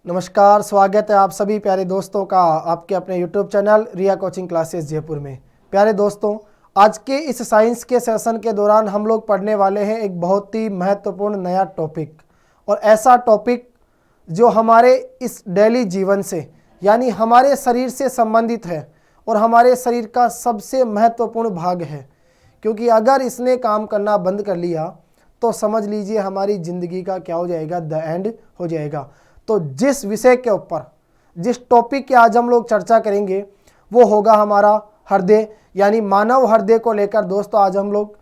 नमस्कार, स्वागत है आप सभी प्यारे दोस्तों का आपके अपने YouTube चैनल रिया कोचिंग क्लासेस जयपुर में। प्यारे दोस्तों, आज के इस साइंस के सेशन के दौरान हम लोग पढ़ने वाले हैं एक बहुत ही महत्वपूर्ण नया टॉपिक, और ऐसा टॉपिक जो हमारे इस डेली जीवन से यानी हमारे शरीर से संबंधित है और हमारे शरीर का सबसे महत्वपूर्ण भाग है, क्योंकि अगर इसने काम करना बंद कर लिया तो समझ लीजिए हमारी ज़िंदगी का क्या हो जाएगा, द एंड हो जाएगा। तो जिस विषय के ऊपर, जिस टॉपिक की आज हम लोग चर्चा करेंगे वो होगा हमारा हृदय, यानी मानव हृदय को लेकर दोस्तों आज हम लोग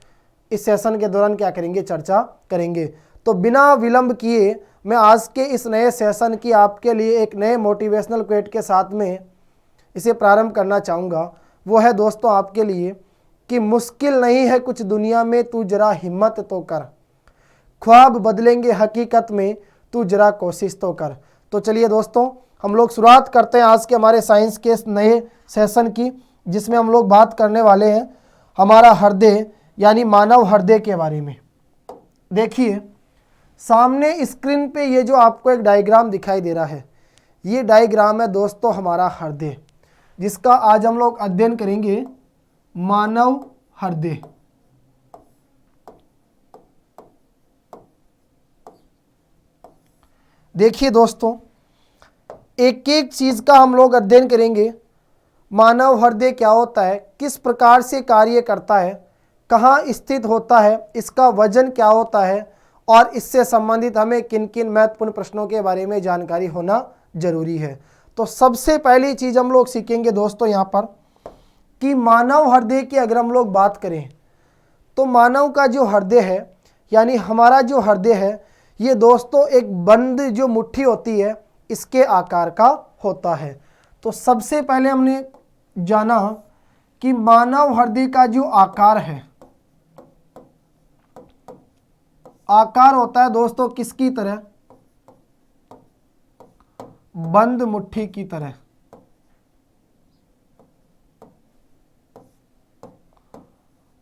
इस सेशन के दौरान क्या करेंगे, चर्चा करेंगे। तो बिना विलंब किए मैं आज के इस नए सेशन की आपके लिए एक नए मोटिवेशनल क्वेट के साथ में इसे प्रारंभ करना चाहूँगा। वो है दोस्तों आपके लिए कि मुश्किल नहीं है कुछ दुनिया में, तू जरा हिम्मत तो कर, ख्वाब बदलेंगे हकीकत में, तू जरा कोशिश तो कर। तो चलिए दोस्तों हम लोग शुरुआत करते हैं आज के हमारे साइंस के इस नए सेशन की, जिसमें हम लोग बात करने वाले हैं हमारा हृदय यानी मानव हृदय के बारे में। देखिए सामने स्क्रीन पे ये जो आपको एक डायग्राम दिखाई दे रहा है, ये डायग्राम है दोस्तों हमारा हृदय, जिसका आज हम लोग अध्ययन करेंगे मानव हृदय। देखिए दोस्तों एक एक चीज़ का हम लोग अध्ययन करेंगे। मानव हृदय क्या होता है, किस प्रकार से कार्य करता है, कहाँ स्थित होता है, इसका वजन क्या होता है, और इससे संबंधित हमें किन किन महत्वपूर्ण प्रश्नों के बारे में जानकारी होना जरूरी है। तो सबसे पहली चीज़ हम लोग सीखेंगे दोस्तों यहाँ पर कि मानव हृदय की अगर हम लोग बात करें तो मानव का जो हृदय है यानी हमारा जो हृदय है, ये दोस्तों एक बंद जो मुट्ठी होती है इसके आकार का होता है। तो सबसे पहले हमने जाना कि मानव हृदय का जो आकार है, आकार होता है दोस्तों किसकी तरह, बंद मुट्ठी की तरह।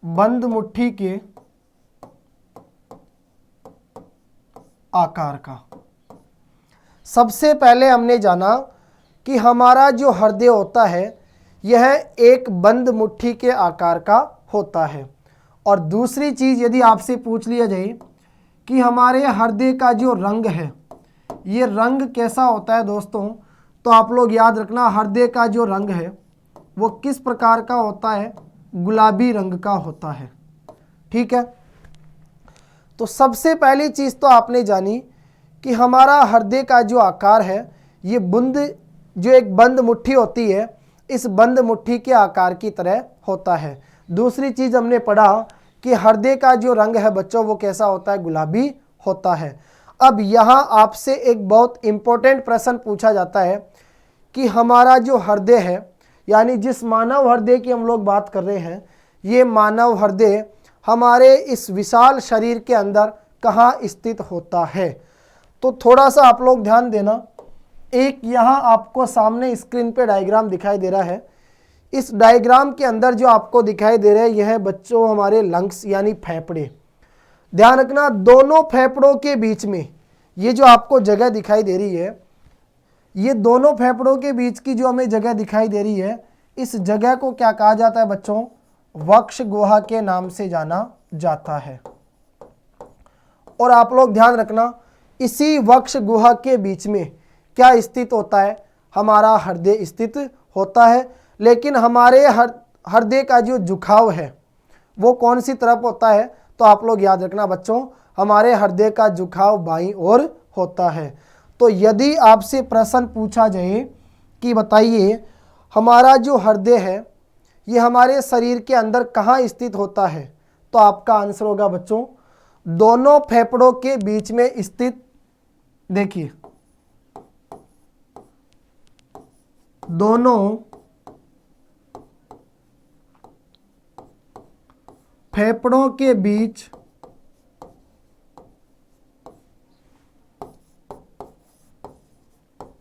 बंद मुट्ठी के आकार का। सबसे पहले हमने जाना कि हमारा जो हृदय होता है यह एक बंद मुट्ठी के आकार का होता है। और दूसरी चीज़ यदि आपसे पूछ लिया जाए कि हमारे हृदय का जो रंग है ये रंग कैसा होता है दोस्तों, तो आप लोग याद रखना हृदय का जो रंग है वो किस प्रकार का होता है, गुलाबी रंग का होता है। ठीक है, तो सबसे पहली चीज़ तो आपने जानी कि हमारा हृदय का जो आकार है ये बूंद जो एक बंद मुट्ठी होती है इस बंद मुट्ठी के आकार की तरह होता है। दूसरी चीज़ हमने पढ़ा कि हृदय का जो रंग है बच्चों वो कैसा होता है, गुलाबी होता है। अब यहाँ आपसे एक बहुत इम्पोर्टेंट प्रश्न पूछा जाता है कि हमारा जो हृदय है यानी जिस मानव हृदय की हम लोग बात कर रहे हैं, ये मानव हृदय हमारे इस विशाल शरीर के अंदर कहाँ स्थित होता है। तो थोड़ा सा आप लोग ध्यान देना, एक यहाँ आपको सामने स्क्रीन पे डायग्राम दिखाई दे रहा है। इस डायग्राम के अंदर जो आपको दिखाई दे रहा है यह है बच्चों हमारे लंग्स यानी फेफड़े। ध्यान रखना दोनों फेफड़ों के बीच में ये जो आपको जगह दिखाई दे रही है, ये दोनों फेफड़ों के बीच की जो हमें जगह दिखाई दे रही है, इस जगह को क्या कहा जाता है बच्चों, वक्ष गुहा के नाम से जाना जाता है। और आप लोग ध्यान रखना इसी वक्ष गुहा के बीच में क्या स्थित होता है, हमारा हृदय स्थित होता है। लेकिन हमारे हृदय का जो झुकाव है वो कौन सी तरफ होता है, तो आप लोग याद रखना बच्चों हमारे हृदय का झुकाव बाईं ओर होता है। तो यदि आपसे प्रश्न पूछा जाए कि बताइए हमारा जो हृदय है ये हमारे शरीर के अंदर कहाँ स्थित होता है, तो आपका आंसर होगा बच्चों दोनों फेफड़ों के बीच में स्थित। देखिए दोनों फेफड़ों के बीच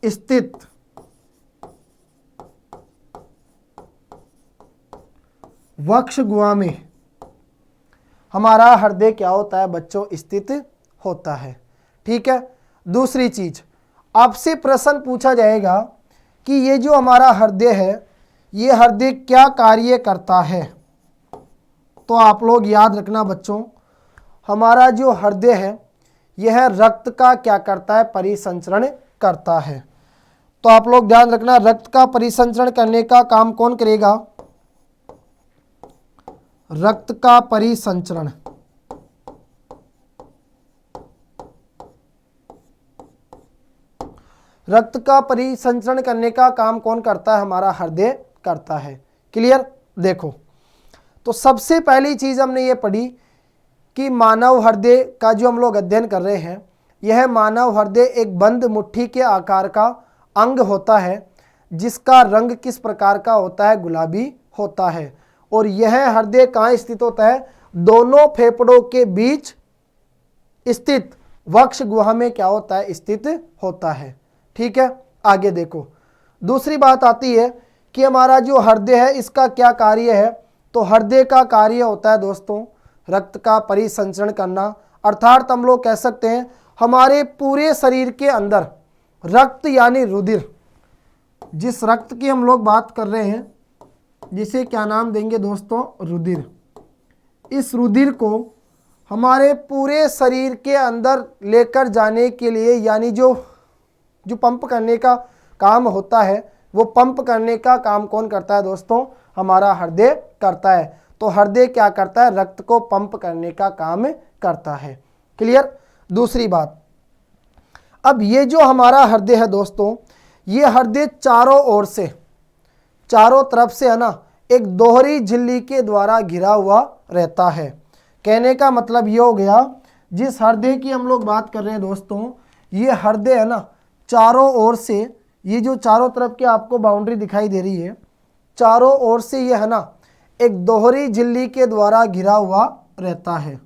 स्थित वक्ष गुहा में हमारा हृदय क्या होता है बच्चों, स्थित होता है। ठीक है, दूसरी चीज आपसे प्रश्न पूछा जाएगा कि ये जो हमारा हृदय है, ये हृदय क्या कार्य करता है। तो आप लोग याद रखना बच्चों, हमारा जो हृदय है यह रक्त का क्या करता है, परिसंचरण करता है। तो आप लोग ध्यान रखना, रक्त का परिसंचरण करने का काम कौन करेगा, रक्त का परिसंचरण रक्त का परिसंचरण करने का काम कौन करता है, हमारा हृदय करता है। क्लियर। देखो, तो सबसे पहली चीज हमने ये पढ़ी कि मानव हृदय का जो हम लोग अध्ययन कर रहे हैं, यह मानव हृदय एक बंद मुट्ठी के आकार का अंग होता है जिसका रंग किस प्रकार का होता है, गुलाबी होता है। और यह हृदय कहाँ स्थित होता है, दोनों फेफड़ों के बीच स्थित वक्ष गुहा में क्या होता है, स्थित होता है। ठीक है, आगे देखो, दूसरी बात आती है कि हमारा जो हृदय है इसका क्या कार्य है। तो हृदय का कार्य होता है दोस्तों रक्त का परिसंचरण करना, अर्थात हम लोग कह सकते हैं हमारे पूरे शरीर के अंदर रक्त यानी रुधिर, जिस रक्त की हम लोग बात कर रहे हैं जिसे क्या नाम देंगे दोस्तों, रुधिर। इस रुधिर को हमारे पूरे शरीर के अंदर लेकर जाने के लिए, यानी जो पंप करने का काम होता है, वो पंप करने का काम कौन करता है दोस्तों, हमारा हृदय करता है। तो हृदय क्या करता है, रक्त को पंप करने का काम करता है। क्लियर। दूसरी बात, अब ये जो हमारा हृदय है दोस्तों, ये हृदय चारों ओर से, चारों तरफ से है ना, एक दोहरी झिल्ली के द्वारा घिरा हुआ रहता है। कहने का मतलब ये हो गया, जिस हृदय की हम लोग बात कर रहे हैं दोस्तों, ये हृदय है ना, चारों ओर से, ये जो चारों तरफ की आपको बाउंड्री दिखाई दे रही है, चारों ओर से ये है ना एक दोहरी झिल्ली के द्वारा घिरा हुआ रहता है।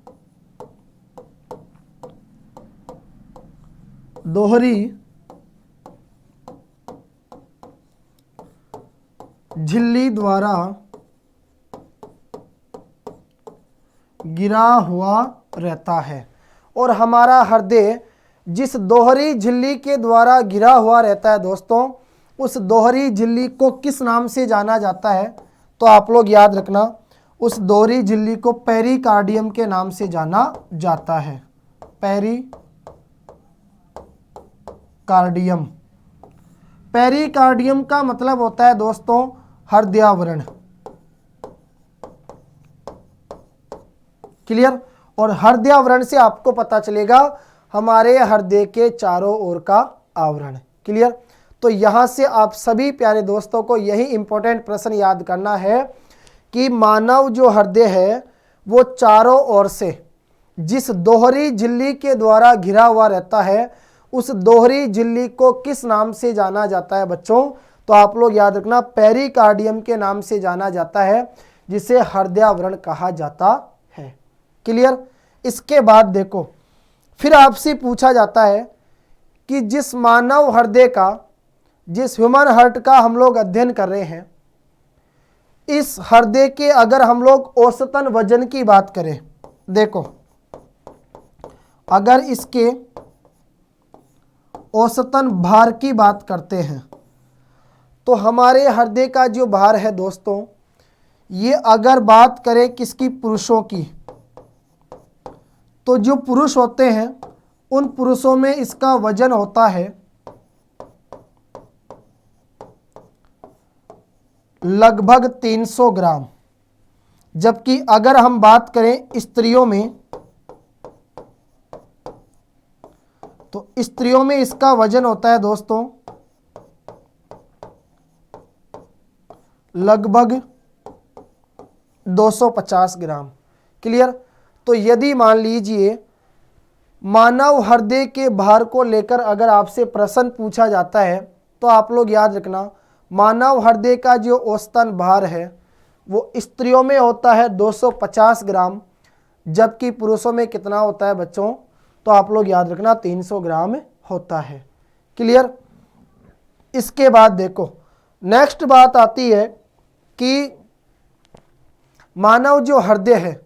दोहरी झिल्ली द्वारा घिरा हुआ रहता है। और हमारा हृदय जिस दोहरी झिल्ली के द्वारा घिरा हुआ रहता है दोस्तों, उस दोहरी झिल्ली को किस नाम से जाना जाता है। तो आप लोग याद रखना, उस दोहरी झिल्ली को पेरिकार्डियम के नाम से जाना जाता है। पेरिकार्डियम। पेरिकार्डियम का मतलब होता है दोस्तों हृदयावरण। क्लियर। और हृदयावरण से आपको पता चलेगा हमारे हृदय के चारों ओर का आवरण। क्लियर। तो यहां से आप सभी प्यारे दोस्तों को यही इंपॉर्टेंट प्रश्न याद करना है कि मानव जो हृदय है वो चारों ओर से जिस दोहरी झिल्ली के द्वारा घिरा हुआ रहता है, उस दोहरी झिल्ली को किस नाम से जाना जाता है बच्चों। तो आप लोग याद रखना, पेरिकार्डियम के नाम से जाना जाता है, जिसे हृदयावरण कहा जाता है। क्लियर। इसके बाद देखो, फिर आपसे पूछा जाता है कि जिस मानव हृदय का, जिस ह्यूमन हार्ट का हम लोग अध्ययन कर रहे हैं, इस हृदय के अगर हम लोग औसतन वजन की बात करें, देखो अगर इसके औसतन भार की बात करते हैं, तो हमारे हृदय का जो भार है दोस्तों, ये अगर बात करें किसकी, पुरुषों की, तो जो पुरुष होते हैं उन पुरुषों में इसका वजन होता है लगभग 300 ग्राम। जबकि अगर हम बात करें स्त्रियों में, तो स्त्रियों में इसका वजन होता है दोस्तों लगभग 250 ग्राम। क्लियर। तो यदि मान लीजिए मानव हृदय के भार को लेकर अगर आपसे प्रश्न पूछा जाता है, तो आप लोग याद रखना, मानव हृदय का जो औसतन भार है वो स्त्रियों में होता है 250 ग्राम, जबकि पुरुषों में कितना होता है बच्चों। तो आप लोग याद रखना 300 ग्राम होता है। क्लियर। इसके बाद देखो, नेक्स्ट बात आती है कि मानव जो हृदय है,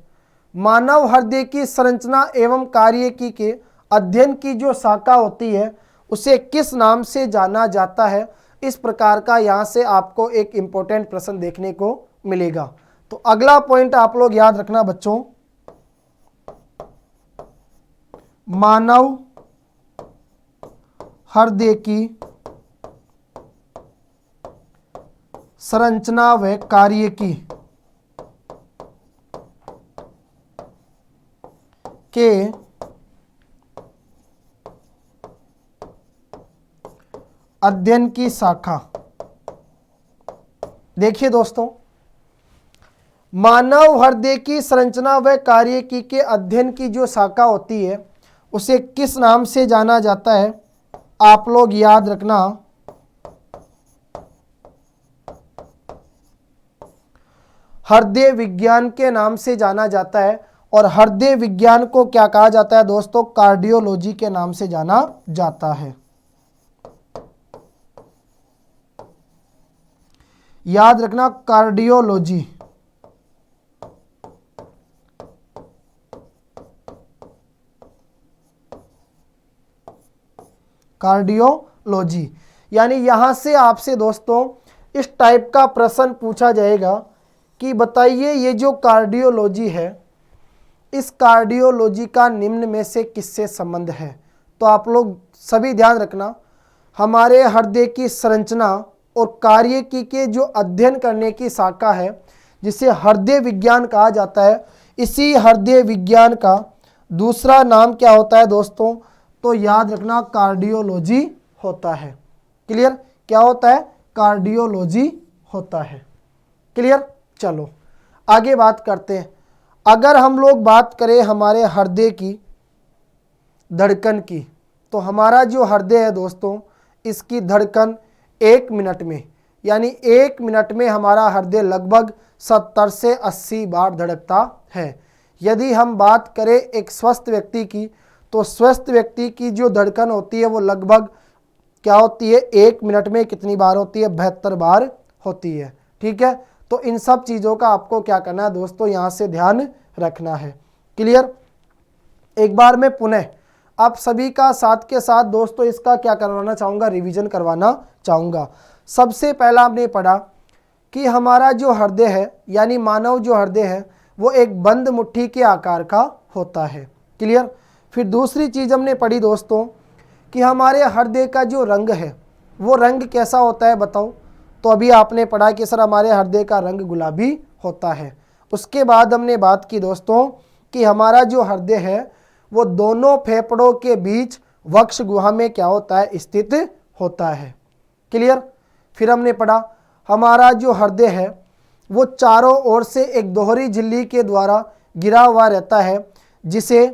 मानव हृदय की संरचना एवं कार्य की के अध्ययन की जो शाखा होती है, उसे किस नाम से जाना जाता है। इस प्रकार का यहाँ से आपको एक इम्पोर्टेंट प्रश्न देखने को मिलेगा। तो अगला पॉइंट आप लोग याद रखना बच्चों, मानव हृदय की संरचना व कार्य की के अध्ययन की शाखा। देखिए दोस्तों, मानव हृदय की संरचना व कार्य की के अध्ययन की जो शाखा होती है उसे किस नाम से जाना जाता है। आप लोग याद रखना, हृदय विज्ञान के नाम से जाना जाता है। और हृदय विज्ञान को क्या कहा जाता है दोस्तों, कार्डियोलॉजी के नाम से जाना जाता है। याद रखना, कार्डियोलॉजी। कार्डियोलॉजी यानी यहां से आपसे दोस्तों इस टाइप का प्रश्न पूछा जाएगा कि बताइए ये जो कार्डियोलॉजी है, इस कार्डियोलॉजी का निम्न में से किससे संबंध है। तो आप लोग सभी ध्यान रखना, हमारे हृदय की संरचना और कार्य की के जो अध्ययन करने की शाखा है जिसे हृदय विज्ञान कहा जाता है, इसी हृदय विज्ञान का दूसरा नाम क्या होता है दोस्तों, तो याद रखना कार्डियोलॉजी होता है। क्लियर, क्या होता है, कार्डियोलॉजी होता है। क्लियर, चलो आगे बात करते हैं। अगर हम लोग बात करें हमारे हृदय की धड़कन की, तो हमारा जो हृदय है दोस्तों, इसकी धड़कन 1 मिनट में, यानी 1 मिनट में हमारा हृदय लगभग 70 से 80 बार धड़कता है। यदि हम बात करें एक स्वस्थ व्यक्ति की, तो स्वस्थ व्यक्ति की जो धड़कन होती है वो लगभग क्या होती है, 1 मिनट में कितनी बार होती है, 72 बार होती है। ठीक है, तो इन सब चीज़ों का आपको क्या करना है दोस्तों, यहाँ से ध्यान रखना है। क्लियर, एक बार मैं पुनः आप सभी का साथ के साथ दोस्तों इसका क्या करवाना चाहूँगा, रिवीजन करवाना चाहूँगा। सबसे पहला हमने पढ़ा कि हमारा जो हृदय है यानी मानव जो हृदय है वो एक बंद मुट्ठी के आकार का होता है। क्लियर, फिर दूसरी चीज़ हमने पढ़ी दोस्तों कि हमारे हृदय का जो रंग है वो रंग कैसा होता है बताओ। तो अभी आपने पढ़ा कि सर हमारे हृदय का रंग गुलाबी होता है। उसके बाद हमने बात की दोस्तों कि हमारा जो हृदय है वो दोनों फेफड़ों के बीच वक्ष गुहा में क्या होता है, स्थित होता है। क्लियर, फिर हमने पढ़ा हमारा जो हृदय है वो चारों ओर से एक दोहरी झिल्ली के द्वारा गिरा हुआ रहता है जिसे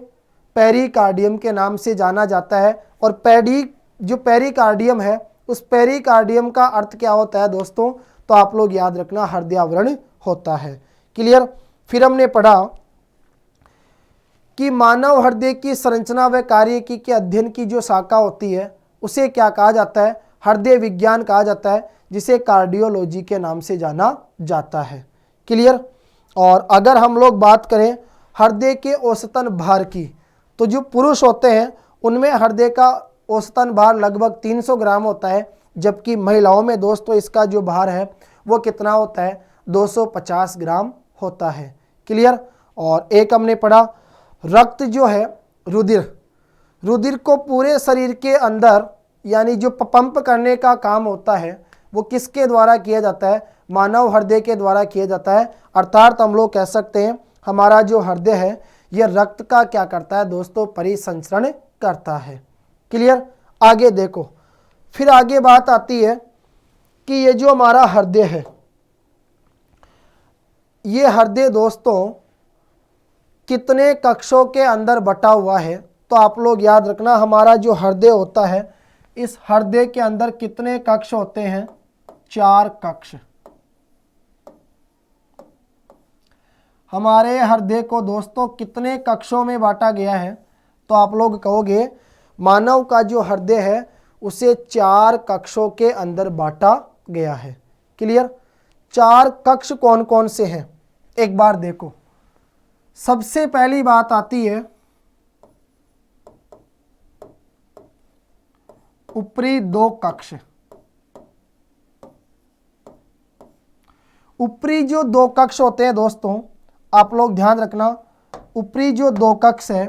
पेरिकार्डियम के नाम से जाना जाता है। और पेरिकार्डियम है, उस पेरिकार्डियम का अर्थ क्या होता है दोस्तों, तो आप लोग याद रखना हृदय आवरण होता है। क्लियर, फिर हमने पढ़ा कि मानव हृदय की संरचना व कार्य की के अध्ययन की जो शाखा होती है उसे क्या कहा जाता है, हृदय विज्ञान कहा जाता है, जिसे कार्डियोलॉजी के नाम से जाना जाता है। क्लियर, और अगर हम लोग बात करें हृदय के औसतन भार की, तो जो पुरुष होते हैं उनमें हृदय का औसतन भार लगभग 300 ग्राम होता है, जबकि महिलाओं में दोस्तों इसका जो भार है वो कितना होता है, 250 ग्राम होता है। क्लियर, और एक हमने पढ़ा रक्त जो है रुधिर को पूरे शरीर के अंदर यानी जो पंप करने का काम होता है वो किसके द्वारा किया जाता है, मानव हृदय के द्वारा किया जाता है। अर्थात हम लोग कह सकते हैं हमारा जो हृदय है यह रक्त का क्या करता है दोस्तों, परिसंचरण करता है। क्लियर, आगे देखो, फिर आगे बात आती है कि ये जो हमारा हृदय है, ये हृदय दोस्तों कितने कक्षों के अंदर बटा हुआ है। तो आप लोग याद रखना हमारा जो हृदय होता है, इस हृदय के अंदर कितने कक्ष होते हैं, 4 कक्ष। हमारे हृदय को दोस्तों कितने कक्षों में बांटा गया है, तो आप लोग कहोगे मानव का जो हृदय है उसे 4 कक्षों के अंदर बांटा गया है। क्लियर, 4 कक्ष कौन कौन से हैं, एक बार देखो। सबसे पहली बात आती है ऊपरी दो कक्ष। ऊपरी जो दो कक्ष होते हैं दोस्तों, आप लोग ध्यान रखना, ऊपरी जो दो कक्ष है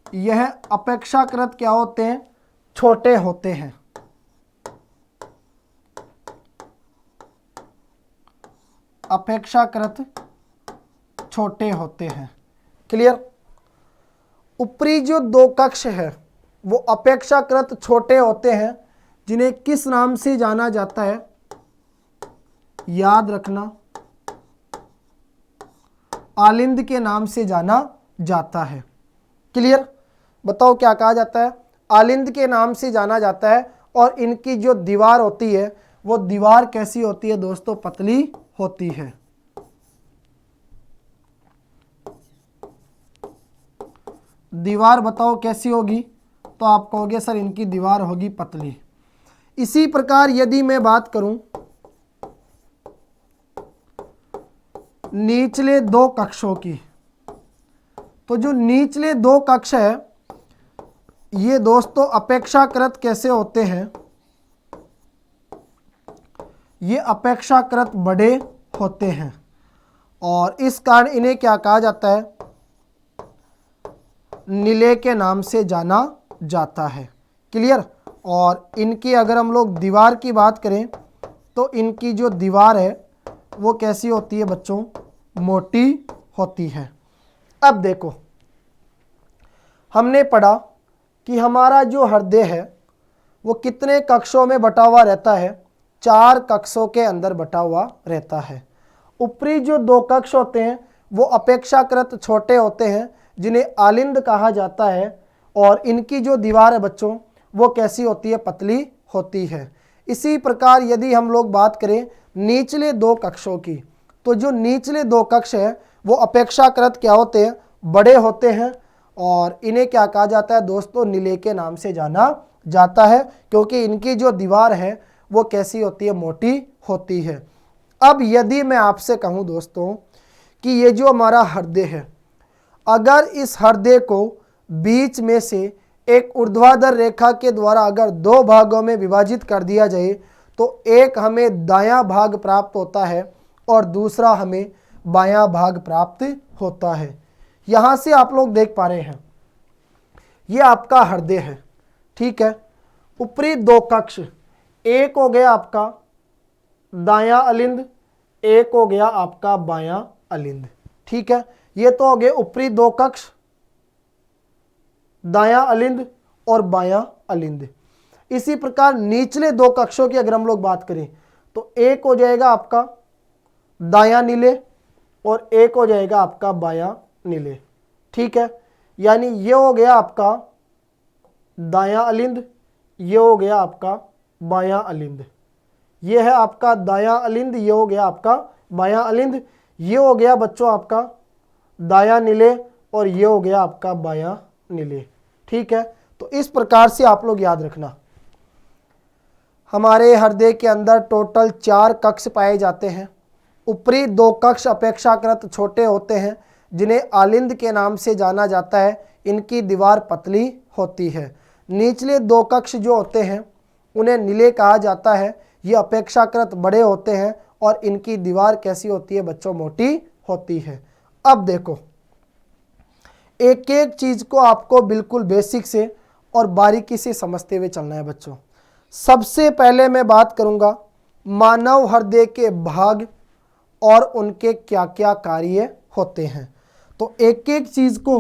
यह अपेक्षाकृत क्या होते हैं, छोटे होते हैं। अपेक्षाकृत छोटे होते हैं। क्लियर? ऊपरी जो दो कक्ष है वो अपेक्षाकृत छोटे होते हैं, जिन्हें किस नाम से जाना जाता है, याद रखना, आलिंद के नाम से जाना जाता है। क्लियर? बताओ क्या कहा जाता है, आलिंद के नाम से जाना जाता है। और इनकी जो दीवार होती है वो दीवार कैसी होती है दोस्तों, पतली होती है। दीवार बताओ कैसी होगी, तो आप कहोगे सर इनकी दीवार होगी पतली। इसी प्रकार यदि मैं बात करूं निचले दो कक्षों की, तो जो निचले दो कक्ष है ये दोस्तों अपेक्षाकृत कैसे होते हैं, ये अपेक्षाकृत बड़े होते हैं। और इस कारण इन्हें क्या कहा जाता है, निलय के नाम से जाना जाता है। क्लियर? और इनकी अगर हम लोग दीवार की बात करें तो इनकी जो दीवार है वो कैसी होती है बच्चों, मोटी होती है। अब देखो, हमने पढ़ा कि हमारा जो हृदय है वो कितने कक्षों में बटा हुआ रहता है, 4 कक्षों के अंदर बटा हुआ रहता है। ऊपरी जो दो कक्ष होते हैं वो अपेक्षाकृत छोटे होते हैं, जिन्हें आलिंद कहा जाता है। और इनकी जो दीवार है बच्चों वो कैसी होती है, पतली होती है। इसी प्रकार यदि हम लोग बात करें निचले दो कक्षों की, तो जो निचले दो कक्ष है वो अपेक्षाकृत क्या होते हैं, बड़े होते हैं। और इन्हें क्या कहा जाता है दोस्तों, निलय के नाम से जाना जाता है, क्योंकि इनकी जो दीवार है वो कैसी होती है, मोटी होती है। अब यदि मैं आपसे कहूं दोस्तों कि ये जो हमारा हृदय है, अगर इस हृदय को बीच में से एक ऊर्ध्वाधर रेखा के द्वारा अगर दो भागों में विभाजित कर दिया जाए, तो एक हमें दायां भाग प्राप्त होता है और दूसरा हमें बायां भाग प्राप्त होता है। यहां से आप लोग देख पा रहे हैं ये आपका हृदय है, ठीक है। ऊपरी दो कक्ष, एक हो गया आपका दायां अलिंद, एक हो गया आपका बायां अलिंद, ठीक है। ये तो हो गए ऊपरी दो कक्ष, दायां अलिंद और बायां अलिंद। इसी प्रकार निचले दो कक्षों की अगर हम लोग बात करें तो एक हो जाएगा आपका दायां नीले और एक हो जाएगा आपका बायां नीले, ठीक है। यानी ये हो गया आपका दायां अलिंद, ये हो गया आपका बायां अलिंद। ये है आपका दायां अलिंद, ये हो गया आपका बायां अलिंद। ये हो गया बच्चों आपका दायां नीले और ये हो गया आपका बायां नीले, ठीक है। तो इस प्रकार से आप लोग याद रखना, हमारे हृदय के अंदर टोटल 4 कक्ष पाए जाते हैं। ऊपरी दो कक्ष अपेक्षाकृत छोटे होते हैं, जिन्हें आलिंद के नाम से जाना जाता है। इनकी दीवार पतली होती है। निचले दो कक्ष जो होते हैं उन्हें निलय कहा जाता है। ये अपेक्षाकृत बड़े होते हैं और इनकी दीवार कैसी होती है बच्चों, मोटी होती है। अब देखो, एक एक चीज को आपको बिल्कुल बेसिक से और बारीकी से समझते हुए चलना है बच्चों। सबसे पहले मैं बात करूंगा मानव हृदय के भाग और उनके क्या क्या कार्य होते हैं। तो एक एक चीज को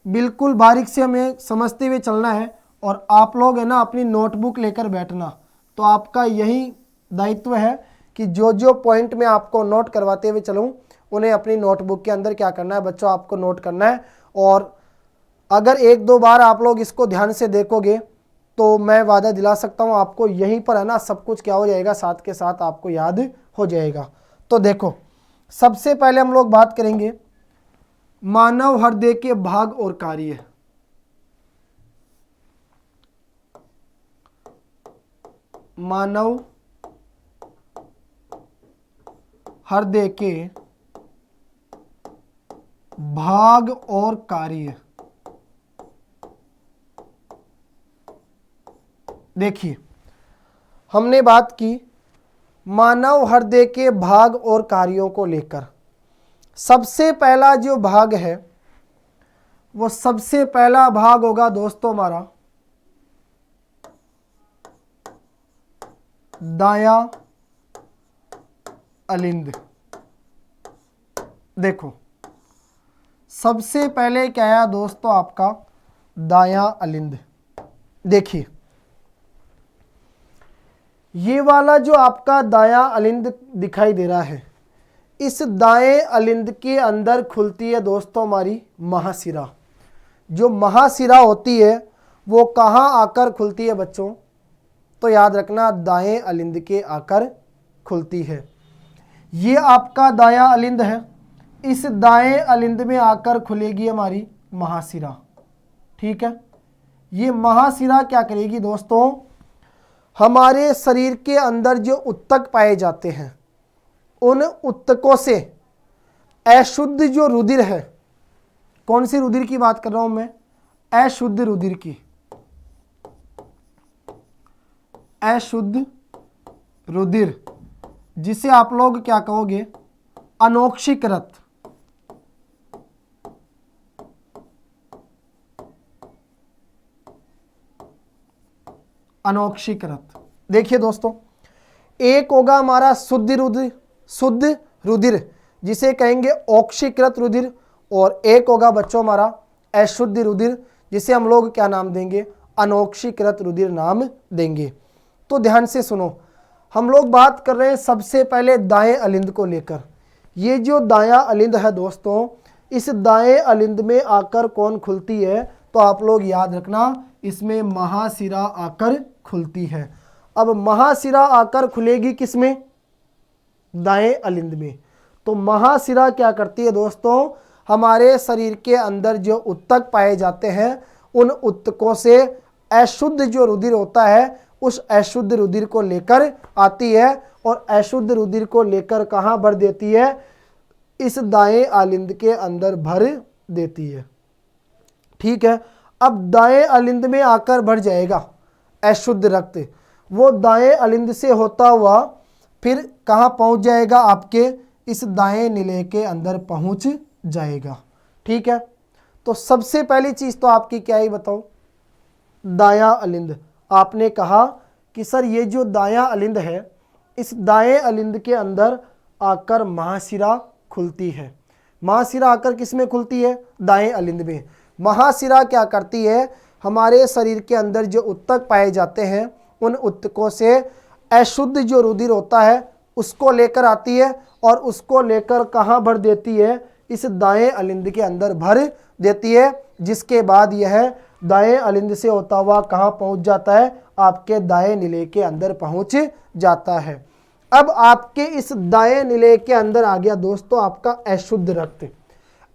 बिल्कुल बारीक से हमें समझते हुए चलना है। और आप लोग है ना अपनी नोटबुक लेकर बैठना, तो आपका यही दायित्व है कि जो जो पॉइंट में आपको नोट करवाते हुए चलूँ उन्हें अपनी नोटबुक के अंदर क्या करना है बच्चों, आपको नोट करना है। और अगर एक दो बार आप लोग इसको ध्यान से देखोगे तो मैं वादा दिला सकता हूँ आपको यहीं पर है ना सब कुछ क्या हो जाएगा, साथ के साथ आपको याद हो जाएगा। तो देखो, सबसे पहले हम लोग बात करेंगे मानव हृदय के भाग और कार्य। मानव हृदय के भाग और कार्य। देखिए, हमने बात की मानव हृदय के भाग और कार्यों को लेकर। सबसे पहला जो भाग है वो सबसे पहला भाग होगा दोस्तों हमारा दायां अलिंद। देखो, सबसे पहले क्या आया दोस्तों आपका दायां अलिंद। देखिए, ये वाला जो आपका दायां अलिंद दिखाई दे रहा है, इस दाएं अलिंद के अंदर खुलती है दोस्तों हमारी महाशिरा। जो महाशिरा होती है वो कहाँ आकर खुलती है बच्चों? तो याद रखना, दाएं अलिंद के आकर खुलती है। ये आपका दायां अलिंद है, इस दाएं अलिंद में आकर खुलेगी हमारी महाशिरा। ठीक है, ये महाशिरा क्या करेगी दोस्तों? हमारे शरीर के अंदर जो उत्तक पाए जाते हैं, उन उत्तकों से अशुद्ध जो रुधिर है, कौन सी रुधिर की बात कर रहा हूं मैं? अशुद्ध रुधिर की। अशुद्ध रुधिर, जिसे आप लोग क्या कहोगे? अनोक्षिकृत। अनोक्षिकृत। देखिए दोस्तों, एक होगा हमारा शुद्ध रुधिर, शुद्ध रुधिर जिसे कहेंगे औक्षिकृत रुधिर, और एक होगा बच्चों हमारा अशुद्ध रुधिर जिसे हम लोग क्या नाम देंगे? अनोक्षिकृत रुधिर नाम देंगे। तो ध्यान से सुनो, हम लोग बात कर रहे हैं सबसे पहले दाएं अलिंद को लेकर। ये जो दायां अलिंद है दोस्तों, इस दाएं अलिंद में आकर कौन खुलती है? तो आप लोग याद रखना, इसमें महाशिरा आकर खुलती है। अब महाशिरा आकर खुलेगी किसमें? दाएं अलिंद में। तो महाशिरा क्या करती है दोस्तों? हमारे शरीर के अंदर जो उत्तक पाए जाते हैं, उन उत्तकों से अशुद्ध जो रुधिर होता है, उस अशुद्ध रुधिर को लेकर आती है, और अशुद्ध रुधिर को लेकर कहाँ भर देती है? इस दाएं अलिंद के अंदर भर देती है। ठीक है, अब दाएं अलिंद में आकर भर जाएगा अशुद्ध रक्त, वो दाएं अलिंद से होता हुआ फिर कहाँ पहुंच जाएगा? आपके इस दाएं निलेय के अंदर पहुंच जाएगा। ठीक है, तो सबसे पहली चीज तो आपकी क्या ही बताओ? दायां अलिंद। आपने कहा कि सर ये जो दायां अलिंद है, इस दाएं अलिंद के अंदर आकर महाशिरा खुलती है। महाशिरा आकर किस में खुलती है? दाएं अलिंद में। महाशिरा क्या करती है? हमारे शरीर के अंदर जो उत्तक पाए जाते हैं, उन उत्तकों से अशुद्ध जो रुधिर होता है उसको लेकर आती है, और उसको लेकर कहाँ भर देती है? इस दाएं अलिंद के अंदर भर देती है, जिसके बाद यह दाएं अलिंद से होता हुआ कहाँ पहुंच जाता है? आपके दाएं निलेय के अंदर पहुंच जाता है। अब आपके इस दाएं निलेय के अंदर आ गया दोस्तों आपका अशुद्ध रक्त।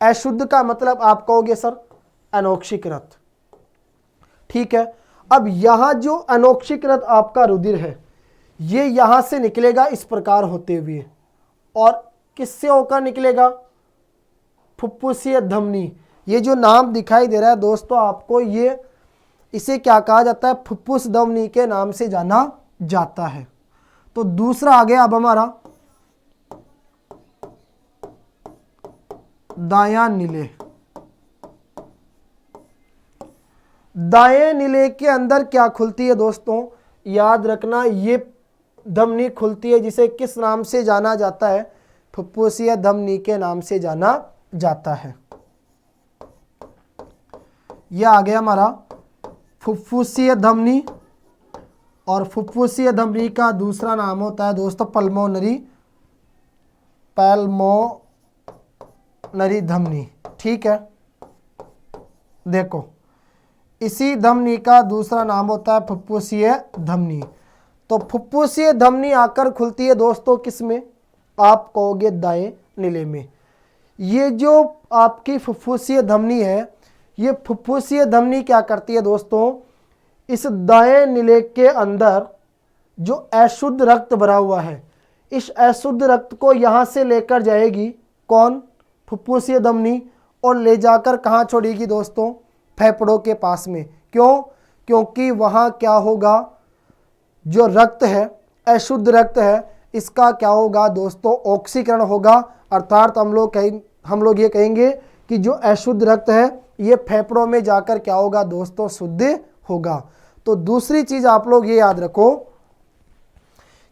अशुद्ध का मतलब आप कहोगे सर अनोक्षिकृत। ठीक है, अब यहां जो अनोक्षिकृत आपका रुधिर है, ये यहां से निकलेगा इस प्रकार होते हुए, और किससे होकर निकलेगा? फुफ्फुसीय धमनी। ये जो नाम दिखाई दे रहा है दोस्तों आपको, ये इसे क्या कहा जाता है? फुफ्फुस धमनी के नाम से जाना जाता है। तो दूसरा आ गया अब हमारा दायां निलेय। दाएं निलेय के अंदर क्या खुलती है दोस्तों? याद रखना, ये धमनी खुलती है जिसे किस नाम से जाना जाता है? फुफ्फुसीय धमनी के नाम से जाना जाता है। यह आ गया हमारा फुफ्फुसीय धमनी, और फुफ्फुसीय धमनी का दूसरा नाम होता है दोस्तों पल्मोनरी धमनी। ठीक है, देखो इसी धमनी का दूसरा नाम होता है फुफ्फुसीय धमनी। तो फुफ्फुसीय धमनी आकर खुलती है दोस्तों किस में? आप कहोगे दाएं निलेय में। ये जो आपकी फुफ्फुसीय धमनी है, ये फुफ्फुसीय धमनी क्या करती है दोस्तों? इस दाएं निलेय के अंदर जो अशुद्ध रक्त भरा हुआ है, इस अशुद्ध रक्त को यहाँ से लेकर जाएगी कौन? फुफ्फुसीय धमनी, और ले जाकर कहाँ छोड़ेगी दोस्तों? फेफड़ों के पास में। क्यों? क्योंकि वहाँ क्या होगा? जो रक्त है, अशुद्ध रक्त है, इसका क्या होगा दोस्तों, ऑक्सीकरण होगा। अर्थात हम लोग ये कहेंगे कि जो अशुद्ध रक्त है ये फेफड़ों में जाकर क्या होगा दोस्तों, शुद्ध होगा। तो दूसरी चीज आप लोग ये याद रखो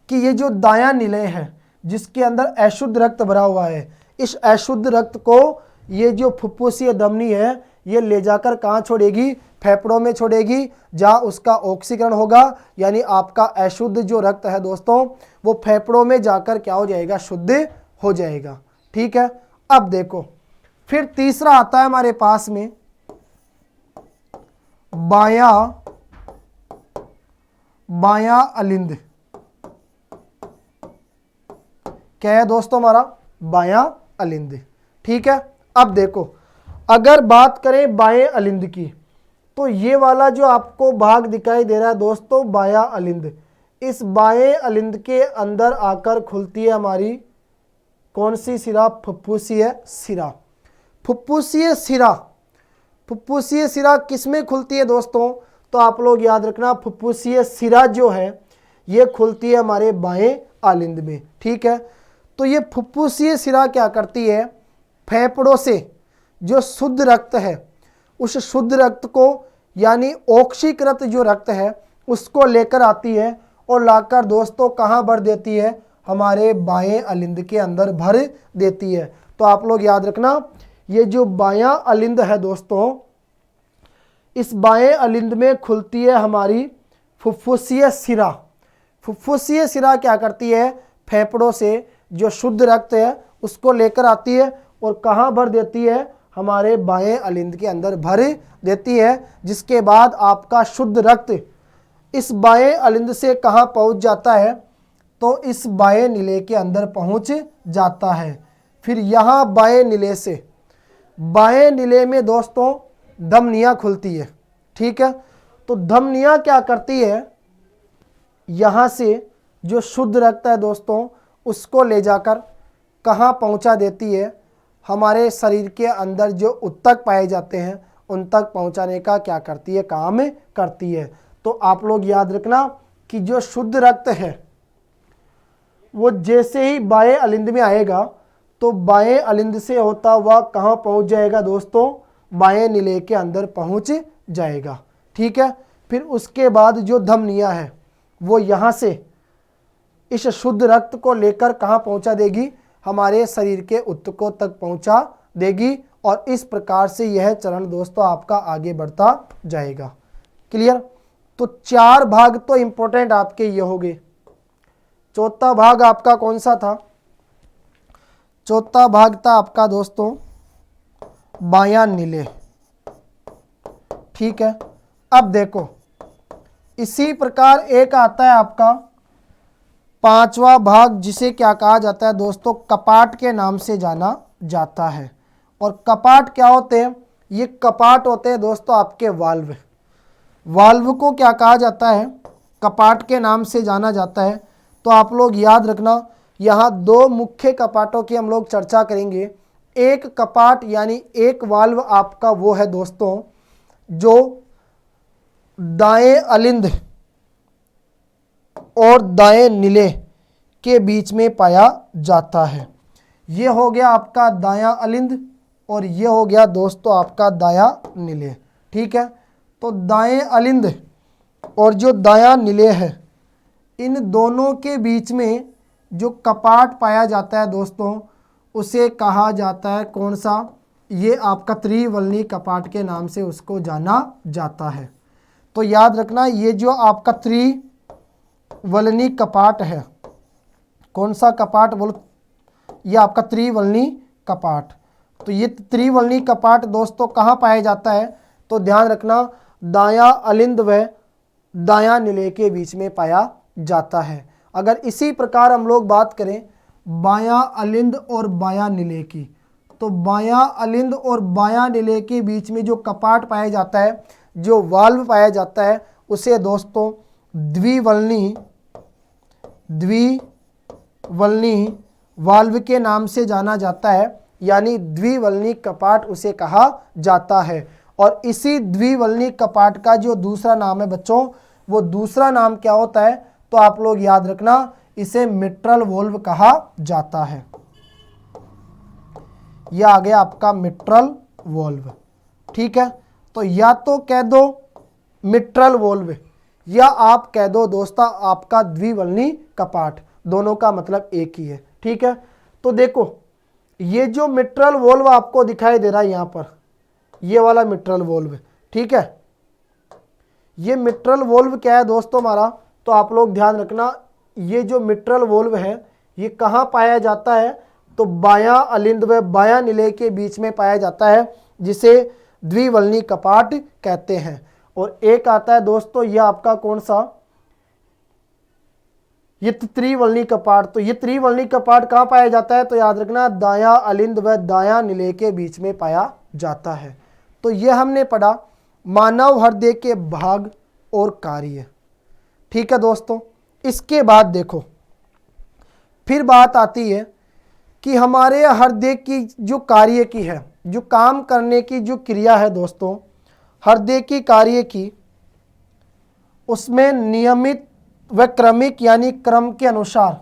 कि ये जो दायां निलय है जिसके अंदर अशुद्ध रक्त भरा हुआ है, इस अशुद्ध रक्त को ये जो फुफ्फुसीय धमनी है ये ले जाकर कहाँ छोड़ेगी, फेफड़ों में छोड़ेगी, जहाँ उसका ऑक्सीकरण होगा। यानी आपका अशुद्ध जो रक्त है दोस्तों वो फेफड़ों में जाकर क्या हो जाएगा, शुद्ध हो जाएगा। ठीक है, अब देखो फिर तीसरा आता है हमारे पास में बायां अलिंद। क्या है दोस्तों, हमारा बायां अलिंद। ठीक है, अब देखो अगर बात करें बाएं अलिंद की, तो ये वाला जो आपको भाग दिखाई दे रहा है दोस्तों बायां अलिंद, इस बाएं अलिंद के अंदर आकर खुलती है हमारी कौन सी सिरा, फुफ्फुसीय सिरा। फुफ्फुसीय सिरा किसमें खुलती है दोस्तों, तो आप लोग याद रखना फुफ्फुसीय सिरा जो है ये खुलती है हमारे बाएं अलिंद में। ठीक है, तो ये फुफ्फुसीय सिरा क्या करती है, फेफड़ों से जो शुद्ध रक्त है उस शुद्ध रक्त को यानी ऑक्सीकृत जो रक्त है उसको लेकर आती है और लाकर दोस्तों कहाँ भर देती है, हमारे बाएं अलिंद के अंदर भर देती है। तो आप लोग याद रखना ये जो बायां अलिंद है दोस्तों, इस बाएं अलिंद में खुलती है हमारी फुफ्फुसीय सिरा। फुफ्फुसीय सिरा क्या करती है, फेफड़ों से जो शुद्ध रक्त है उसको लेकर आती है और कहाँ भर देती है, हमारे बाएं अलिंद के अंदर भर देती है। जिसके बाद आपका शुद्ध रक्त इस बाएं अलिंद से कहाँ पहुँच जाता है, तो इस बाएं निले के अंदर पहुँच जाता है। फिर यहाँ बाएं निले में दोस्तों धमनियाँ खुलती है। ठीक है, तो धमनियाँ क्या करती है, यहाँ से जो शुद्ध रक्त है दोस्तों उसको ले जाकर कहाँ पहुँचा देती है, हमारे शरीर के अंदर जो उत्तक पाए जाते हैं उन तक पहुँचाने का क्या करती है, काम करती है। तो आप लोग याद रखना कि जो शुद्ध रक्त है वो जैसे ही बाएं अलिंद में आएगा तो बाएं अलिंद से होता हुआ कहाँ पहुँच जाएगा दोस्तों, बाएं निले के अंदर पहुँच जाएगा। ठीक है, फिर उसके बाद जो धमनियाँ है वो यहाँ से इस शुद्ध रक्त को लेकर कहाँ पहुँचा देगी, हमारे शरीर के उत्तकों तक पहुँचा देगी। और इस प्रकार से यह चरण दोस्तों आपका आगे बढ़ता जाएगा। क्लियर, तो 4 भाग तो इंपॉर्टेंट आपके ये हो गए। चौथा भाग आपका कौन सा था, चौथा भाग था आपका दोस्तों बायां निले। ठीक है, अब देखो इसी प्रकार एक आता है आपका 5वां भाग जिसे क्या कहा जाता है दोस्तों, कपाट के नाम से जाना जाता है। और कपाट क्या होते हैं, ये कपाट होते हैं दोस्तों आपके वाल्व। वाल्व को क्या कहा जाता है, कपाट के नाम से जाना जाता है। तो आप लोग याद रखना यहाँ 2 मुख्य कपाटों की हम लोग चर्चा करेंगे। एक कपाट यानी एक वाल्व आपका वो है दोस्तों जो दाएं अलिंद और दाएं निले के बीच में पाया जाता है। ये हो गया आपका दायां अलिंद और ये हो गया दोस्तों आपका दायां निले। ठीक है, तो दाएं अलिंद और जो दायां निले है इन दोनों के बीच में जो कपाट पाया जाता है दोस्तों उसे कहा जाता है कौन सा, ये आपका त्रिवलनी कपाट के नाम से उसको जाना जाता है। तो याद रखना ये जो आपका त्रिवलनी कपाट है, कौन सा कपाट बोलो, ये आपका त्रिवलनी कपाट। तो ये त्रिवलनी कपाट दोस्तों कहाँ पाया जाता है, तो ध्यान रखना दायां अलिंद व दायां निले के बीच में पाया जाता है। अगर इसी प्रकार हम लोग बात करें बायां अलिंद और बायां निले की, तो बायां अलिंद और बायां निले के बीच में जो कपाट पाया जाता है, जो वाल्व पाया जाता है, उसे दोस्तों द्विवलनी वाल्व के नाम से जाना जाता है। यानी द्विवलनी कपाट उसे कहा जाता है। और इसी द्विवलनी कपाट का जो दूसरा नाम है बच्चों, वो दूसरा नाम क्या होता है, तो आप लोग याद रखना इसे मिट्रल वोल्व कहा जाता है। यह आ गया आपका मिट्रल वोल्व। ठीक है, तो या तो कह दो मिट्रल वोल्व या आप कह दो दोस्तों आपका द्विवल्नी कपाट, दोनों का मतलब एक ही है। ठीक है, तो देखो ये जो मिट्रल वोल्व आपको दिखाई दे रहा है यहाँ पर, ये वाला मिट्रल वोल्व, ठीक है, ये मिट्रल वोल्व क्या है दोस्तों हमारा, तो आप लोग ध्यान रखना ये जो मिट्रल वोल्व है ये कहाँ पाया जाता है, तो बायां अलिंद व बायां निलय के बीच में पाया जाता है, जिसे द्विवल्नी कपाट कहते हैं। और एक आता है दोस्तों ये आपका कौन सा, ये त्रिवल्नी कपाट। तो ये त्रिवल्नी कपाट कहाँ पाया जाता है, तो याद रखना दायां अलिंद व दायां निलय के बीच में पाया जाता है। तो ये हमने पढ़ा मानव हृदय के भाग और कार्य। ठीक है दोस्तों, इसके बाद देखो फिर बात आती है कि हमारे हृदय की जो कार्य की है, जो काम करने की जो क्रिया है दोस्तों हृदय की कार्य की, उसमें नियमित व क्रमिक यानी क्रम के अनुसार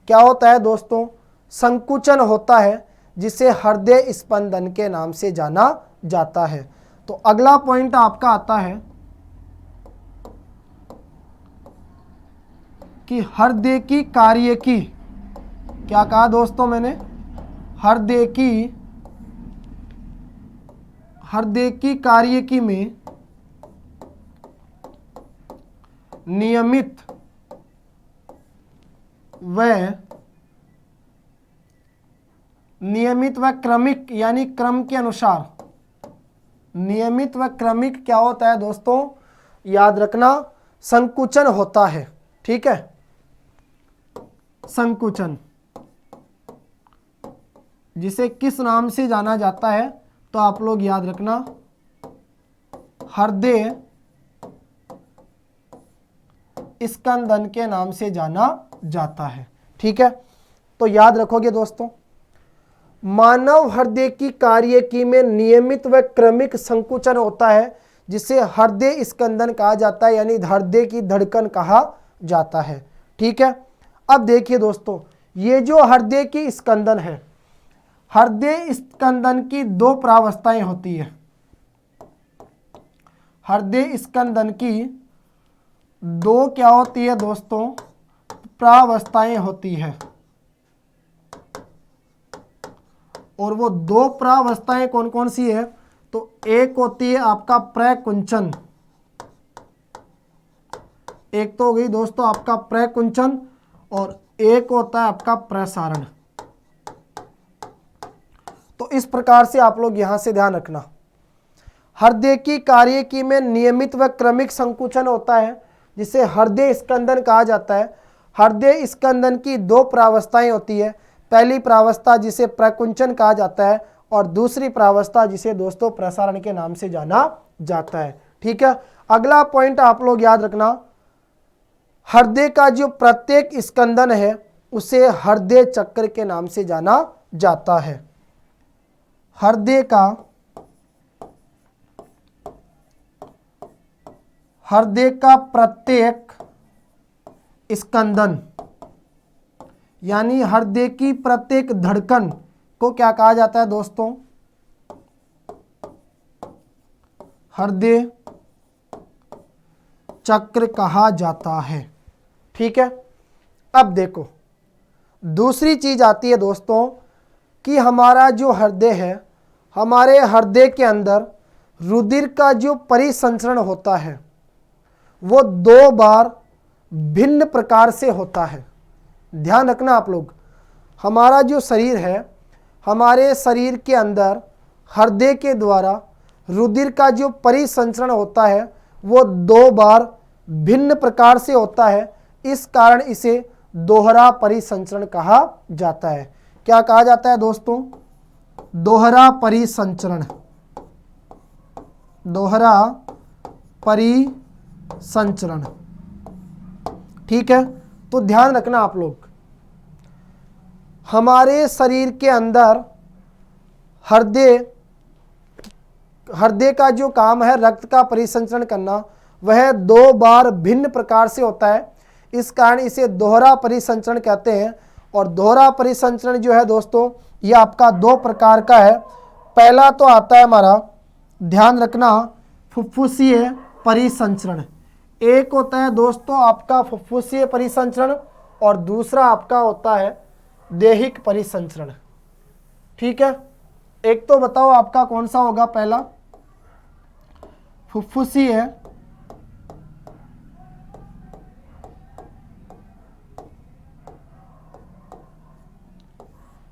क्या होता है दोस्तों, संकुचन होता है, जिसे हृदय स्पंदन के नाम से जाना जाता है। तो अगला पॉइंट आपका आता है कि हृदय की कार्य की, क्या कहा दोस्तों मैंने, हृदय की कार्य की में नियमित व क्रमिक यानी क्रम के अनुसार, नियमित व क्रमिक क्या होता है दोस्तों, याद रखना संकुचन होता है। ठीक है, संकुचन जिसे किस नाम से जाना जाता है, तो आप लोग याद रखना हृदय स्कंदन के नाम से जाना जाता है। ठीक है, तो याद रखोगे दोस्तों मानव हृदय की कार्य की में नियमित व क्रमिक संकुचन होता है, जिसे हृदय स्कंदन कहा जाता है, यानी हृदय की धड़कन कहा जाता है। ठीक है, अब देखिए दोस्तों ये जो हृदय की स्कंदन है, हृदय स्कंदन की दो प्रावस्थाएं होती है। हृदय स्कंदन की दो क्या होती है दोस्तों, प्रावस्थाएं होती है, और वो दो प्रावस्थाएं कौन कौन सी है, तो एक होती है आपका प्रकुंचन, एक तो हो गई दोस्तों आपका प्रकुंचन, और एक होता है आपका प्रसारण। तो इस प्रकार से आप लोग यहां से ध्यान रखना हृदय की कार्य की में नियमित व क्रमिक संकुचन होता है, जिसे हृदय स्कंदन कहा जाता है। हृदय स्कंदन की दो प्रावस्थाएं होती है, पहली प्रावस्था जिसे प्रकुंचन कहा जाता है, और दूसरी प्रावस्था जिसे दोस्तों प्रसारण के नाम से जाना जाता है। ठीक है, अगला पॉइंट आप लोग याद रखना हृदय का जो प्रत्येक स्कंदन है उसे हृदय चक्र के नाम से जाना जाता है। हृदय का प्रत्येक स्कंदन यानी हृदय की प्रत्येक धड़कन को क्या कहा जाता है दोस्तों, हृदय चक्र कहा जाता है। ठीक है, अब देखो दूसरी चीज आती है दोस्तों कि हमारा जो हृदय है, हमारे हृदय के अंदर रुधिर का जो परिसंचरण होता है वो दो बार भिन्न प्रकार से होता है। ध्यान रखना आप लोग, हमारा जो शरीर है, हमारे शरीर के अंदर हृदय के द्वारा रुधिर का जो परिसंचरण होता है वो दो बार भिन्न प्रकार से होता है। इस कारण इसे दोहरा परिसंचरण कहा जाता है। क्या कहा जाता है दोस्तों, दोहरा परिसंचरण, दोहरा परिसंचरण। ठीक है, तो ध्यान रखना आप लोग हमारे शरीर के अंदर हृदय का जो काम है रक्त का परिसंचरण करना, वह दो बार भिन्न प्रकार से होता है। इस कारण इसे दोहरा परिसंचरण कहते हैं। और दोहरा परिसंचरण जो है दोस्तों, ये आपका दो प्रकार का है। पहला तो आता है हमारा, ध्यान रखना, फुफ्फुसीय परिसंचरण। एक होता है दोस्तों आपका फुफ्फुसीय परिसंचरण और दूसरा आपका होता है देहिक परिसंचरण। ठीक है, एक तो बताओ आपका कौन सा होगा? पहला फुफ्फुसीय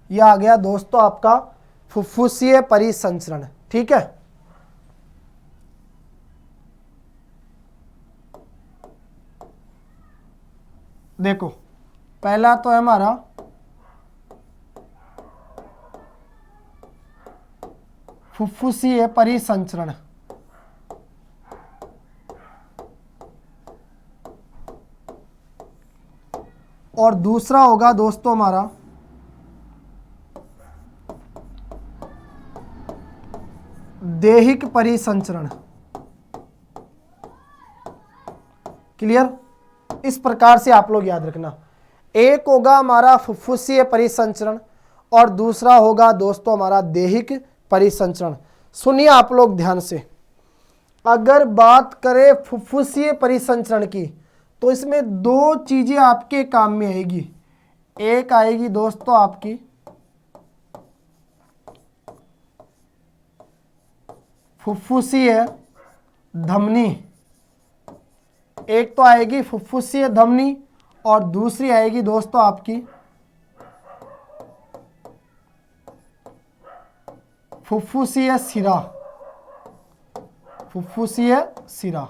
यह आ गया दोस्तों आपका फुफ्फुसीय परिसंचरण। ठीक है, देखो पहला तो है हमारा फुफ्फुसीय परिसंचरण। और दूसरा होगा दोस्तों हमारा देहिक परिसंचरण। क्लियर? इस प्रकार से आप लोग याद रखना, एक होगा हमारा फुफ्फुसीय परिसंचरण और दूसरा होगा दोस्तों हमारा देहिक परिसंचरण। सुनिए आप लोग ध्यान से, अगर बात करें फुफ्फुसीय परिसंचरण की तो इसमें दो चीजें आपके काम में आएगी। एक आएगी दोस्तों आपकी फुफ्फुसीय धमनी, एक तो आएगी फुफ्फुसीय धमनी और दूसरी आएगी दोस्तों आपकी फुफ्फुसीय सिरा। फुफ्फुसीय सिरा,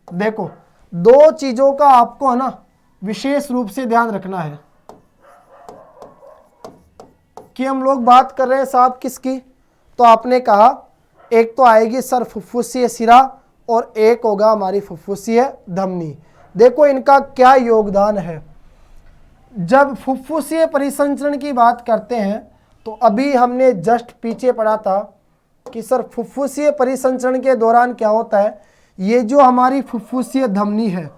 देखो दो चीजों का आपको है ना विशेष रूप से ध्यान रखना है कि हम लोग बात कर रहे हैं साहब किसकी, तो आपने कहा एक तो आएगी सर फुफ्फुसीय सिरा और एक होगा हमारी फुफ्फुसीय धमनी। देखो इनका क्या योगदान है। जब फुफ्फुसीय परिसंचरण की बात करते हैं तो अभी हमने जस्ट पीछे पढ़ा था कि सर फुफ्फुसीय परिसंचरण के दौरान क्या होता है, ये जो हमारी फुफ्फुसीय धमनी है,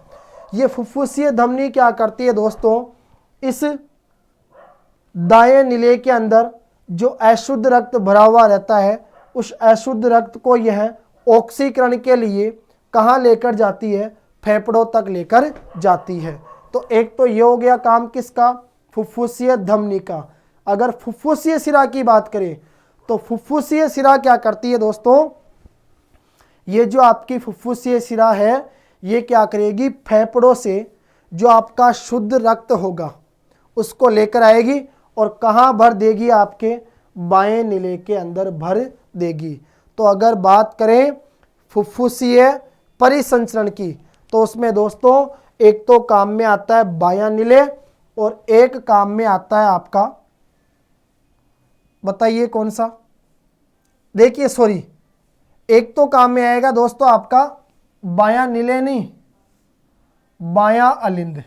ये फुफ्फुसीय धमनी क्या करती है दोस्तों, इस दाएं नीले के अंदर जो अशुद्ध रक्त भरा हुआ रहता है, उस अशुद्ध रक्त को यह ऑक्सीकरण के लिए कहाँ लेकर जाती है? फेफड़ों तक लेकर जाती है। तो एक तो ये हो गया काम किसका? फुफ्फुसीय धमनी का। अगर फुफ्फुसीय सिरा की बात करें तो फुफ्फुसीय सिरा क्या करती है दोस्तों, ये जो आपकी फुफ्फुसीय सिरा है ये क्या करेगी? फेफड़ों से जो आपका शुद्ध रक्त होगा उसको लेकर आएगी और कहाँ भर देगी? आपके बाएं नीले के अंदर भर देगी। तो अगर बात करें फुफ्फुसीय परिसंचरण की तो उसमें दोस्तों एक तो काम में आता है बायां नीले और एक काम में आता है आपका, बताइए कौन सा? देखिए सॉरी, एक तो काम में आएगा दोस्तों आपका बायां नीले नहीं, बायां अलिंद।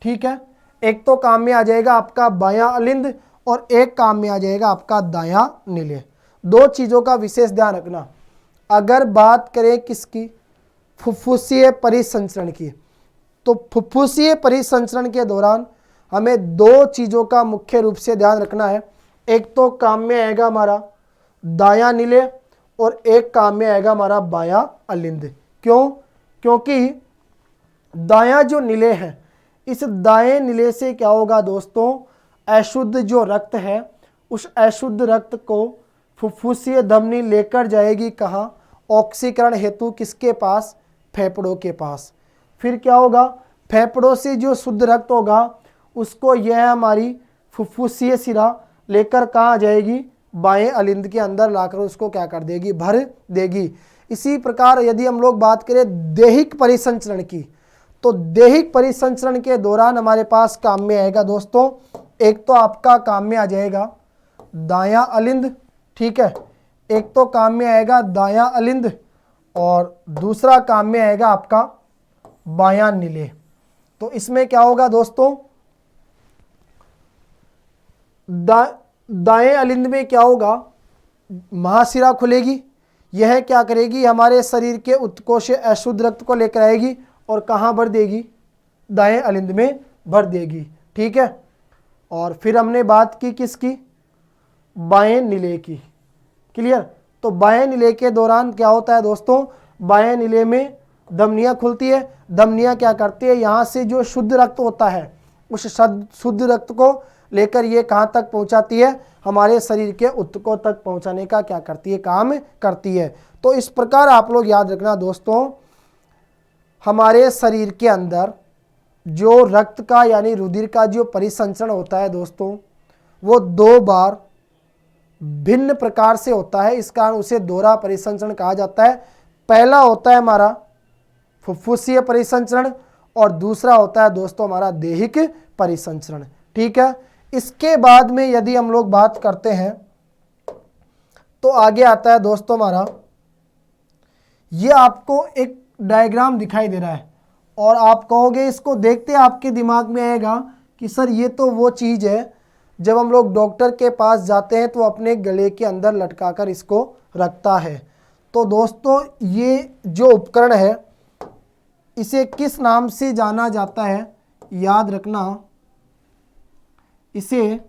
ठीक है, एक तो काम में आ जाएगा आपका बायां अलिंद और एक काम में आ जाएगा आपका दायां नीले। दो चीजों का विशेष ध्यान रखना। अगर बात करें किसकी? फुफ्फुसीय परिसंचरण की, तो फुफ्फुसीय परिसंचरण के दौरान हमें दो चीजों का मुख्य रूप से ध्यान रखना है। एक तो काम में आएगा हमारा दायां नीले और एक काम में आएगा हमारा बायां अलिंद। क्यों? क्योंकि दायां जो नीले है, इस दाएं नीले से क्या होगा दोस्तों, अशुद्ध जो रक्त है उस अशुद्ध रक्त को फुफ्फुसीय धमनी लेकर जाएगी कहाँ? ऑक्सीकरण हेतु किसके पास? फेफड़ों के पास। फिर क्या होगा? फेफड़ों से जो शुद्ध रक्त होगा उसको यह हमारी फुफ्फुसीय सिरा लेकर कहाँ आ जाएगी? बाएं अलिंद के अंदर लाकर उसको क्या कर देगी? भर देगी। इसी प्रकार यदि हम लोग बात करें देहिक परिसंचरण की, तो देहिक परिसंचरण के दौरान हमारे पास काम में आएगा दोस्तों, एक तो आपका काम में आ जाएगा दायां अलिंद। ठीक है, एक तो काम में आएगा दायां अलिंद और दूसरा काम में आएगा आपका बायां नीले। तो इसमें क्या होगा दोस्तों, दाएं अलिंद में क्या होगा? महाशिरा खुलेगी। यह क्या करेगी? हमारे शरीर के उत्कोष से अशुद्ध रक्त को लेकर आएगी और कहाँ भर देगी? दाएं अलिंद में भर देगी। ठीक है, और फिर हमने बात की किसकी, बाएं नीले की। क्लियर। तो बाएं नीले के दौरान क्या होता है दोस्तों, बाएं नीले में धमनियां खुलती है। धमनियां क्या करती है, यहाँ से जो शुद्ध रक्त होता है उस शुद्ध रक्त को लेकर ये कहाँ तक पहुँचाती है, हमारे शरीर के ऊतकों तक पहुँचाने का क्या करती है, काम करती है। तो इस प्रकार आप लोग याद रखना दोस्तों, हमारे शरीर के अंदर जो रक्त का यानी रुधिर का जो परिसंचरण होता है दोस्तों, वो 2 बार भिन्न प्रकार से होता है। इस कारण उसे दोहरा परिसंचरण कहा जाता है। पहला होता है हमारा फुफ्फुसीय परिसंचरण और दूसरा होता है दोस्तों हमारा देहिक परिसंचरण। ठीक है, इसके बाद में यदि हम लोग बात करते हैं तो आगे आता है दोस्तों हमारा, ये आपको एक डायग्राम दिखाई दे रहा है और आप कहोगे, इसको देखते आपके दिमाग में आएगा कि सर ये तो वो चीज़ है जब हम लोग डॉक्टर के पास जाते हैं तो अपने गले के अंदर लटका कर इसको रखता है। तो दोस्तों ये जो उपकरण है इसे किस नाम से जाना जाता है, याद रखना, इसे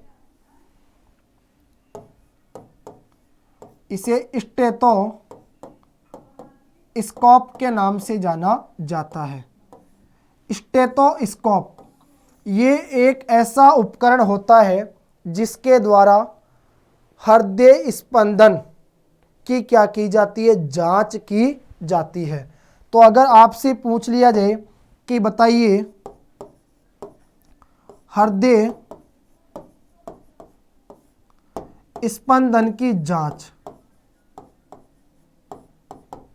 स्टेथोस्कोप के नाम से जाना जाता है। स्टेथोस्कोप ये एक ऐसा उपकरण होता है जिसके द्वारा हृदय स्पंदन की क्या की जाती है, जांच की जाती है। तो अगर आपसे पूछ लिया जाए कि बताइए हृदय स्पंदन की जांच,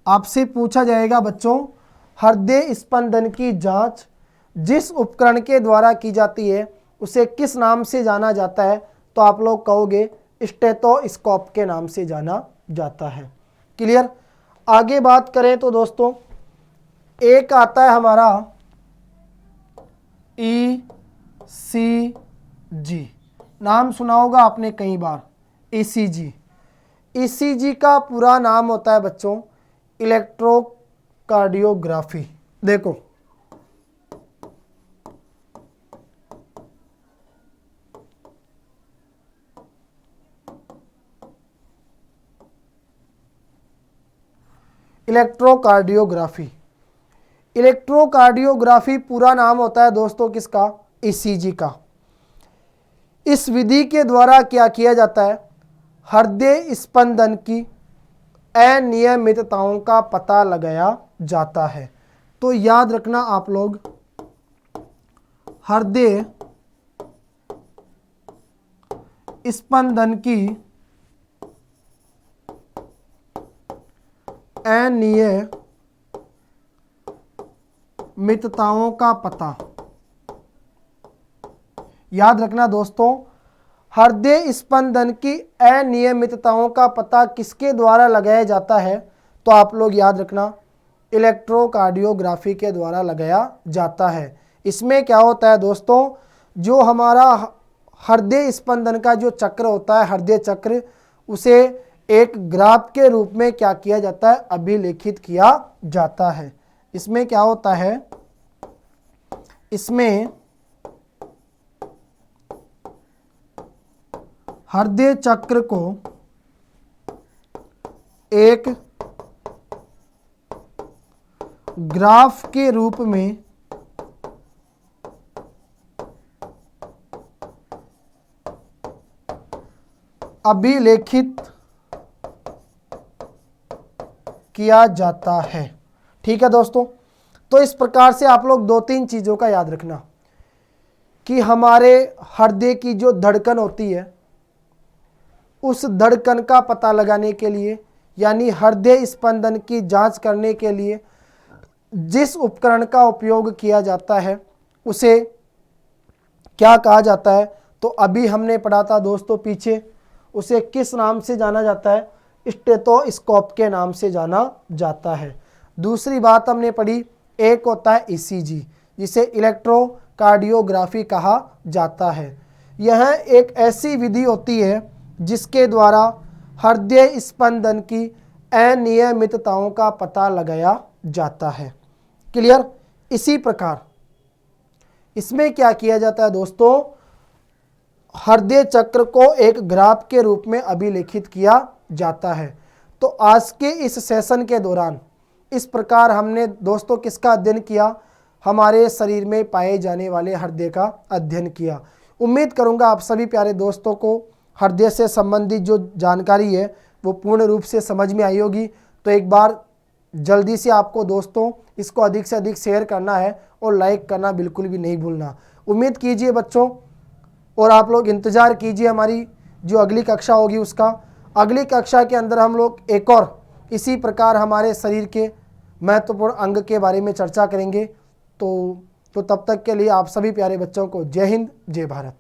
आपसे पूछा जाएगा बच्चों हृदय स्पंदन की जांच जिस उपकरण के द्वारा की जाती है उसे किस नाम से जाना जाता है, तो आप लोग कहोगे स्टेथोस्कोप के नाम से जाना जाता है। क्लियर। आगे बात करें तो दोस्तों एक आता है हमारा ECG, नाम सुना होगा आपने कई बार, ECG। ECG का पूरा नाम होता है बच्चों इलेक्ट्रोकार्डियोग्राफी। देखो इलेक्ट्रोकार्डियोग्राफी, इलेक्ट्रोकार्डियोग्राफी पूरा नाम होता है दोस्तों किसका, ECG का। इस विधि के द्वारा क्या किया जाता है, हृदय स्पंदन की अनियमितताओं का पता लगाया जाता है। तो याद रखना आप लोग, हृदय स्पंदन की अनियमितताओं का पता, याद रखना दोस्तों, हृदय स्पंदन की अनियमितताओं का पता किसके द्वारा लगाया जाता है, तो आप लोग याद रखना इलेक्ट्रोकार्डियोग्राफी के द्वारा लगाया जाता है। इसमें क्या होता है दोस्तों, जो हमारा हृदय स्पंदन का जो चक्र होता है, हृदय चक्र, उसे एक ग्राफ के रूप में क्या किया जाता है, अभिलेखित किया जाता है। इसमें क्या होता है, इसमें हृदय चक्र को एक ग्राफ के रूप में अभिलेखित किया जाता है। ठीक है दोस्तों, तो इस प्रकार से आप लोग 2-3 चीज़ों का याद रखना कि हमारे हृदय की जो धड़कन होती है उस धड़कन का पता लगाने के लिए यानी हृदय स्पंदन की जांच करने के लिए जिस उपकरण का उपयोग किया जाता है उसे क्या कहा जाता है, तो अभी हमने पढ़ा था दोस्तों पीछे, उसे किस नाम से जाना जाता है, स्टेथोस्कोप के नाम से जाना जाता है। दूसरी बात हमने पढ़ी, एक होता है ECG जिसे इलेक्ट्रोकार्डियोग्राफी कहा जाता है। यह एक ऐसी विधि होती है जिसके द्वारा हृदय स्पंदन की अनियमितताओं का पता लगाया जाता है। क्लियर। इसी प्रकार इसमें क्या किया जाता है दोस्तों, हृदय चक्र को एक ग्राफ के रूप में अभिलेखित किया जाता है। तो आज के इस सेशन के दौरान इस प्रकार हमने दोस्तों किसका अध्ययन किया, हमारे शरीर में पाए जाने वाले हृदय का अध्ययन किया। उम्मीद करूंगा आप सभी प्यारे दोस्तों को हृदय से संबंधित जो जानकारी है वो पूर्ण रूप से समझ में आई होगी। तो एक बार जल्दी से आपको दोस्तों इसको अधिक से अधिक शेयर करना है और लाइक करना बिल्कुल भी नहीं भूलना। उम्मीद कीजिए बच्चों, और आप लोग इंतज़ार कीजिए हमारी जो अगली कक्षा होगी उसका। अगली कक्षा के अंदर हम लोग एक और इसी प्रकार हमारे शरीर के महत्वपूर्ण अंग के बारे में चर्चा करेंगे। तो तब तक के लिए आप सभी प्यारे बच्चों को जय हिंद, जय भारत।